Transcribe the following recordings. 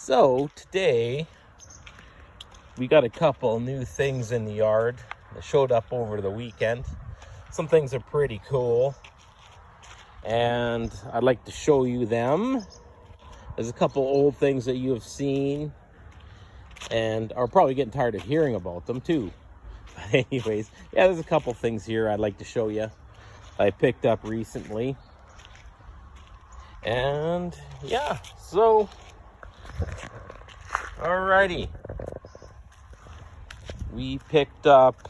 So today we got a couple new things in the yard that showed up over the weekend. Some things are pretty cool and I'd like to show you them. There's a couple old things that you have seen and are probably getting tired of hearing about them too. But anyways, yeah, there's a couple things here I'd like to show you I picked up recently. And yeah, so alrighty, we picked up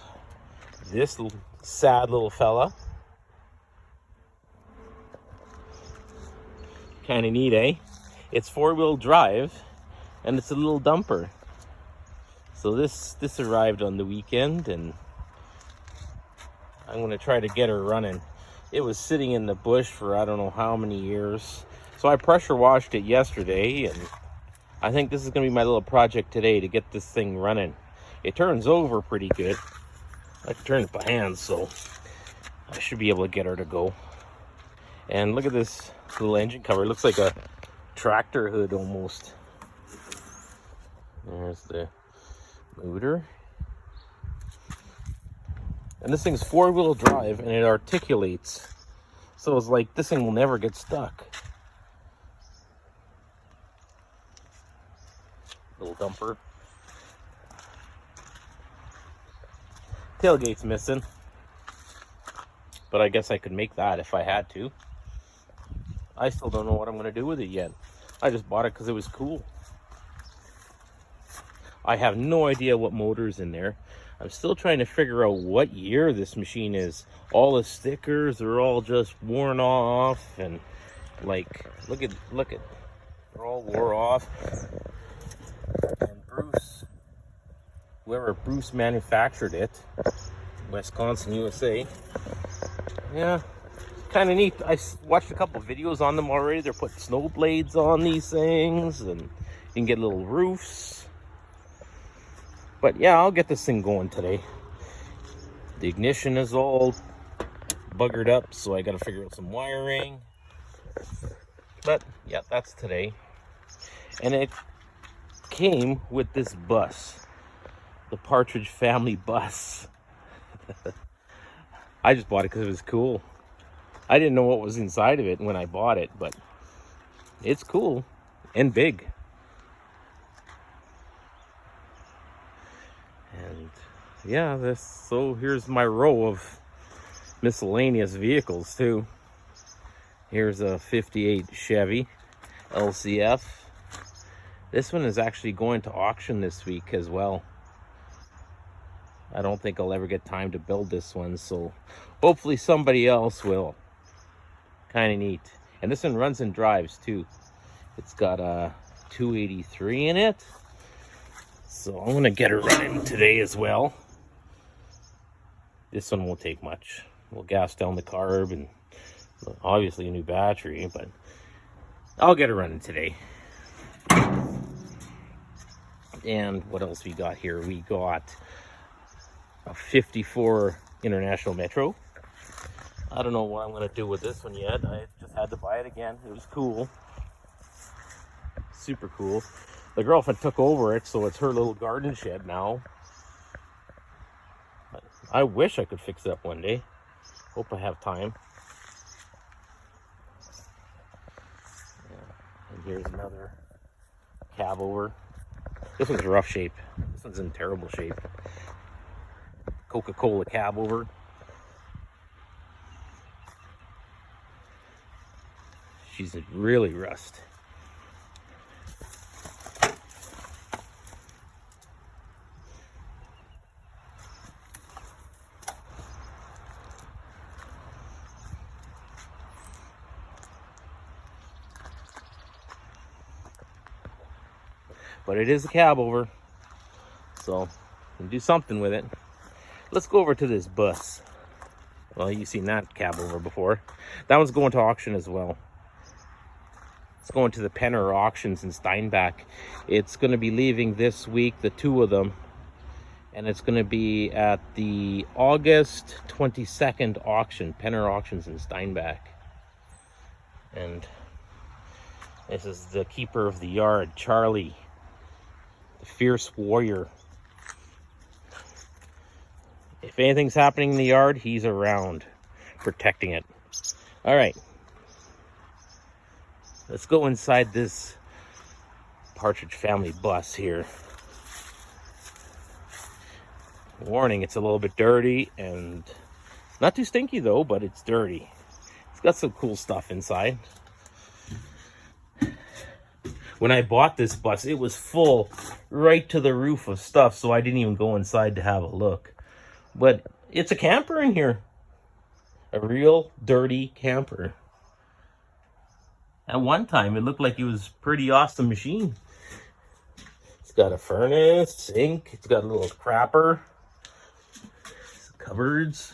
this sad little fella. Kind of neat, eh? It's 4-wheel drive and it's a little dumper. So this arrived on the weekend and I'm going to try to get her running. It was sitting in the bush for I don't know how many years. So I pressure washed it yesterday and I think this is going to be my little project today to get this thing running. It turns over pretty good. I can turn it by hand, so I should be able to get her to go. And look at this little engine cover. It looks like a tractor hood almost. There's the motor. And this thing's 4-wheel drive and it articulates. So it's like this thing will never get stuck. Little dumper. Tailgate's missing. But I guess I could make that if I had to. I still don't know what I'm going to do with it yet. I just bought it because it was cool. I have no idea what motor's in there. I'm still trying to figure out what year this machine is. All the stickers are all just worn off and like, look at, they're all wore off. And whoever Bruce manufactured it, Wisconsin, USA. Yeah, kind of neat. I watched a couple videos on them already. They're putting snow blades on these things and you can get little roofs. But yeah, I'll get this thing going today. The ignition is all buggered up, so I got to figure out some wiring. But yeah, that's today. And it came with this bus, the Partridge family bus. I just bought it because it was cool. I didn't know what was inside of it when I bought it, but it's cool and big. And yeah, so here's my row of miscellaneous vehicles too. Here's a 58 Chevy LCF. This one is actually going to auction this week as well. I don't think I'll ever get time to build this one, so hopefully somebody else will. Kind of neat. And this one runs and drives too. It's got a 283 in it. So I'm gonna get her running today as well. This one won't take much. We'll gas down the carb and obviously a new battery, but I'll get her running today. And what else we got here? We got a 54 International Metro. I don't know what I'm gonna do with this one yet. I just had to buy it again. It was cool. Super cool. The girlfriend took over it, so it's her little garden shed now. I wish I could fix it up one day. Hope I have time. Yeah. And here's another cab over. This one's rough shape. This one's in terrible shape. Coca-Cola cab over. She's really rust. But it is a cab over, so we can do something with it. Let's go over to this bus. Well, you've seen that cab over before. That one's going to auction as well. It's going to the Penner auctions in Steinbach. It's going to be leaving this week, the two of them. And it's going to be at the August 22nd auction, Penner auctions in Steinbach. And this is the keeper of the yard, Charlie. a fierce warrior. If anything's happening in the yard, he's around protecting it. All right. Let's go inside this Partridge family bus here. Warning, it's a little bit dirty and not too stinky though, but it's dirty. It's got some cool stuff inside. When I bought this bus, it was full right to the roof of stuff, so I didn't even go inside to have a look. But it's a camper in here. A real dirty camper. At one time, it looked like it was a pretty awesome machine. It's got a furnace, sink, it's got a little crapper, cupboards,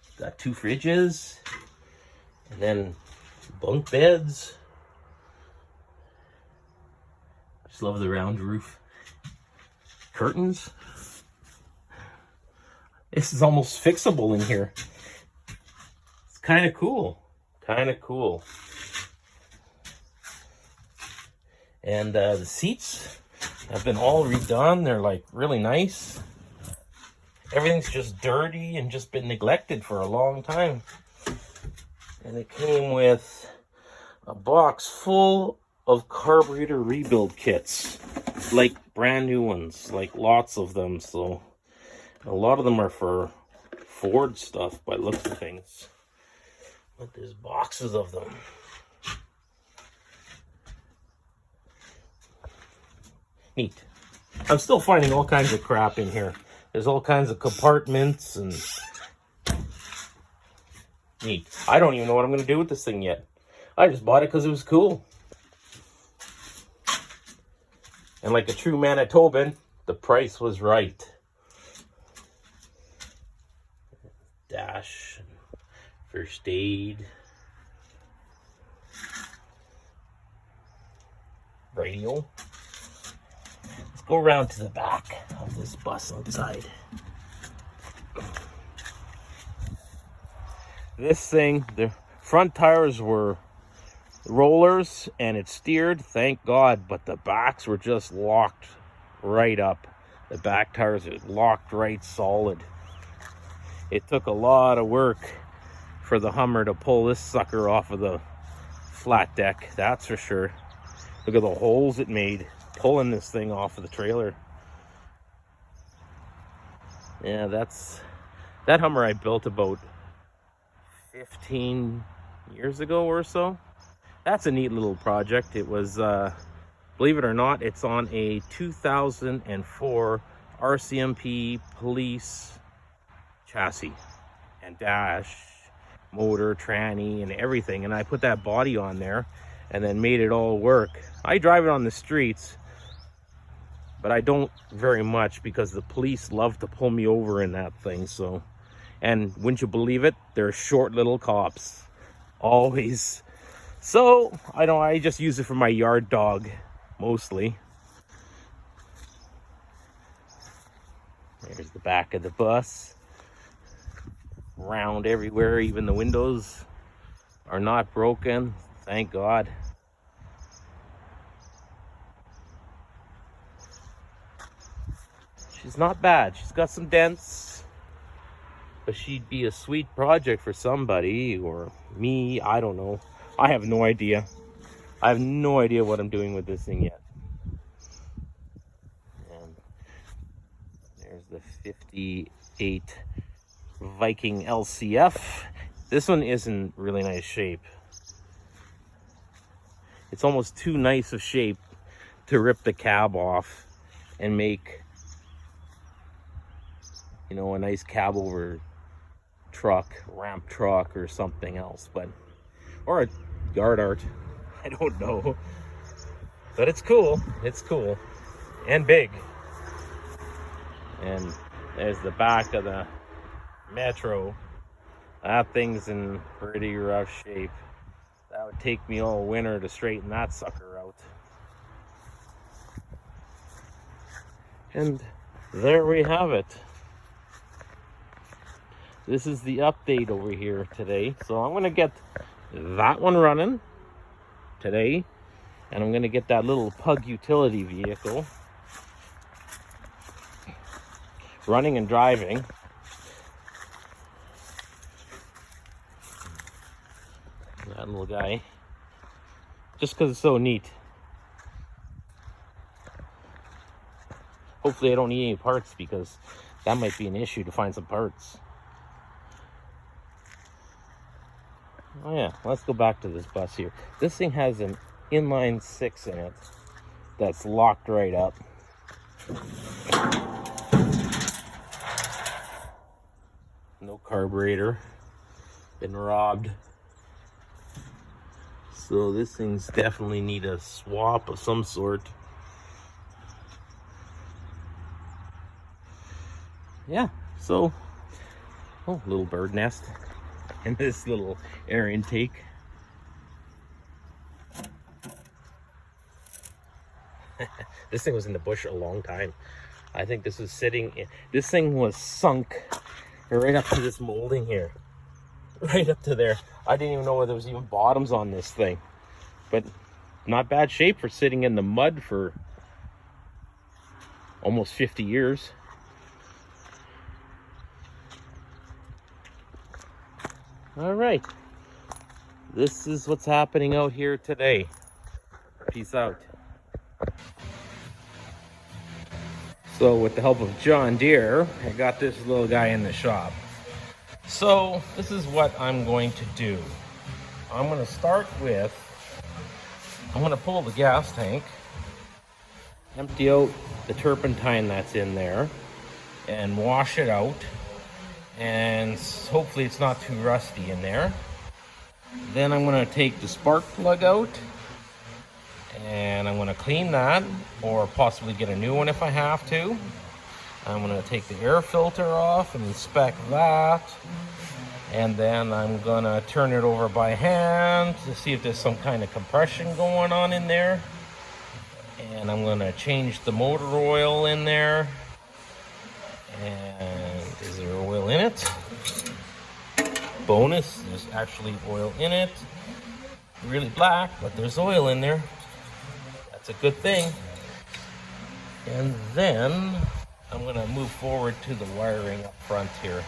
it's got 2 fridges, and then bunk beds. Just love the round roof. Curtains. This is almost fixable in here. It's kind of cool. Kind of cool. And the seats have been all redone. They're like really nice. Everything's just dirty and just been neglected for a long time. And it came with a box full of carburetor rebuild kits. Like brand new ones. Like lots of them. So a lot of them are for Ford stuff by the looks of things. But there's boxes of them. Neat. I'm still finding all kinds of crap in here. There's all kinds of compartments and... Neat. I don't even know what I'm going to do with this thing yet. I just bought it because it was cool. And like a true Manitoban, the price was right. Dash, first aid, radio. Let's go around to the back of this bus outside. This thing, the front tires were rollers and it steered, thank God, but the backs were just locked right up. The back tires are locked right solid. It took a lot of work for the Hummer to pull this sucker off of the flat deck, that's for sure. Look at the holes it made pulling this thing off of the trailer. Yeah, that Hummer I built about 15 years ago or so. That's a neat little project. It was, believe it or not, it's on a 2004 RCMP police chassis and dash, motor, tranny, and everything. And I put that body on there and then made it all work. I drive it on the streets, but I don't very much because the police love to pull me over in that thing. So, and wouldn't you believe it, they're short little cops, always. So I just use it for my yard dog mostly. There's the back of the bus. Round everywhere, even the windows are not broken, thank God. She's not bad. She's got some dents, but she'd be a sweet project for somebody or me. I don't know. I have no idea. I have no idea what I'm doing with this thing yet. And there's the 58 Viking LCF. This one isn't really nice shape. It's almost too nice of shape to rip the cab off and make, you know, a nice cab over truck, ramp truck or something else, but or a yard art. I don't know. But it's cool. It's cool. And big. And there's the back of the Metro. That thing's in pretty rough shape. That would take me all winter to straighten that sucker out. And there we have it. This is the update over here today. So I'm going to get that one running today. And I'm going to get that little Pug utility vehicle running and driving. That little guy. Just because it's so neat. Hopefully I don't need any parts, because that might be an issue to find some parts. Oh yeah, let's go back to this bus here. This thing has an inline 6 in it that's locked right up. No carburetor. Been robbed. So this thing's definitely need a swap of some sort. Yeah, so, oh, little bird nest and this little air intake. This thing was in the bush a long time. I think this was this thing was sunk right up to this molding here. Right up to there. I didn't even know whether there was even bottoms on this thing. But not bad shape for sitting in the mud for almost 50 years. All right. This is what's happening out here today. Peace out. So with the help of John Deere, I got this little guy in the shop. So this is what I'm going to do. I'm going to start with, I'm going to pull the gas tank, empty out the turpentine that's in there, and wash it out. And hopefully it's not too rusty in there. Then I'm going to take the spark plug out, and I'm going to clean that, or possibly get a new one if I have to. I'm going to take the air filter off and inspect that. And then I'm going to turn it over by hand to see if there's some kind of compression going on in there. And I'm going to change the motor oil in there. And is there oil in it? Bonus, there's actually oil in it. Really black, but there's oil in there. That's a good thing. And then I'm going to move forward to the wiring up front here.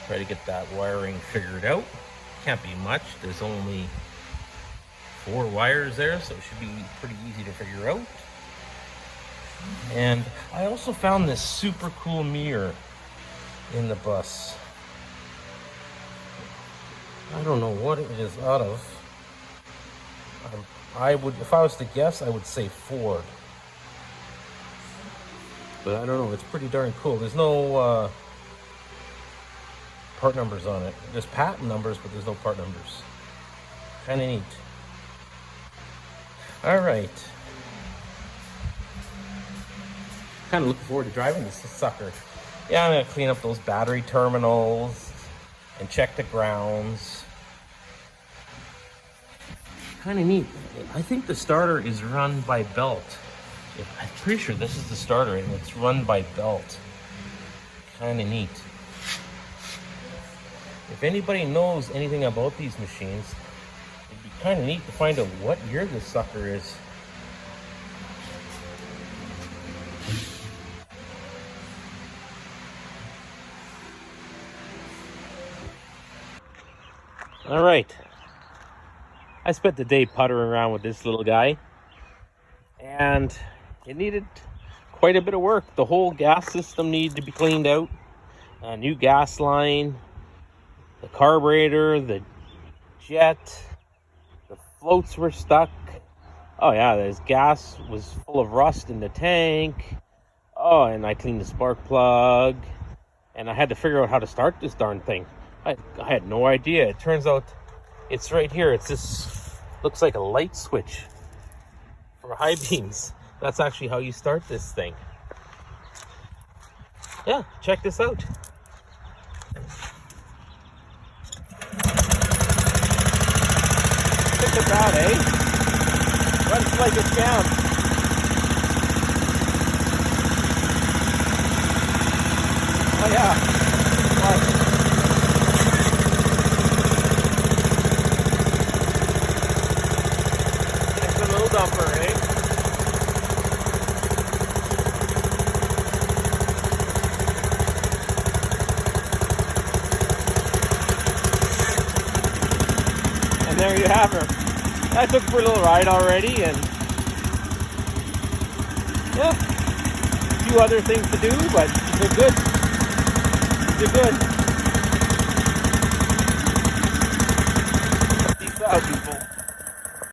Try to get that wiring figured out. Can't be much. There's only 4 wires there, so it should be pretty easy to figure out. And I also found this super cool mirror in the bus. I don't know what it is out of. I would, if I was to guess, I would say Ford. But I don't know, it's pretty darn cool. There's no part numbers on it. There's patent numbers, but there's no part numbers. Kind of neat. All right. Kind of looking forward to driving this sucker. Yeah, I'm gonna clean up those battery terminals and check the grounds. Kind of neat. I think the starter is run by belt. I'm pretty sure this is the starter and it's run by belt. Kind of neat. If anybody knows anything about these machines, it'd be kind of neat to find out what year this sucker is. All right. I spent the day puttering around with this little guy, and it needed quite a bit of work. The whole gas system needed to be cleaned out. A new gas line, the carburetor, the jet, the floats were stuck. Oh yeah, this gas was full of rust in the tank. Oh, and I cleaned the spark plug, and I had to figure out how to start this darn thing. I had no idea. It turns out it's right here. It's this, looks like a light switch for high beams. That's actually how you start this thing. Yeah, check this out. Look at that, eh? Runs like a champ. Oh yeah. Wow. Dumper, eh? there you have her. I took her for a little ride already, and yeah, a few other things to do, but they're good. They're good. Peace out, people.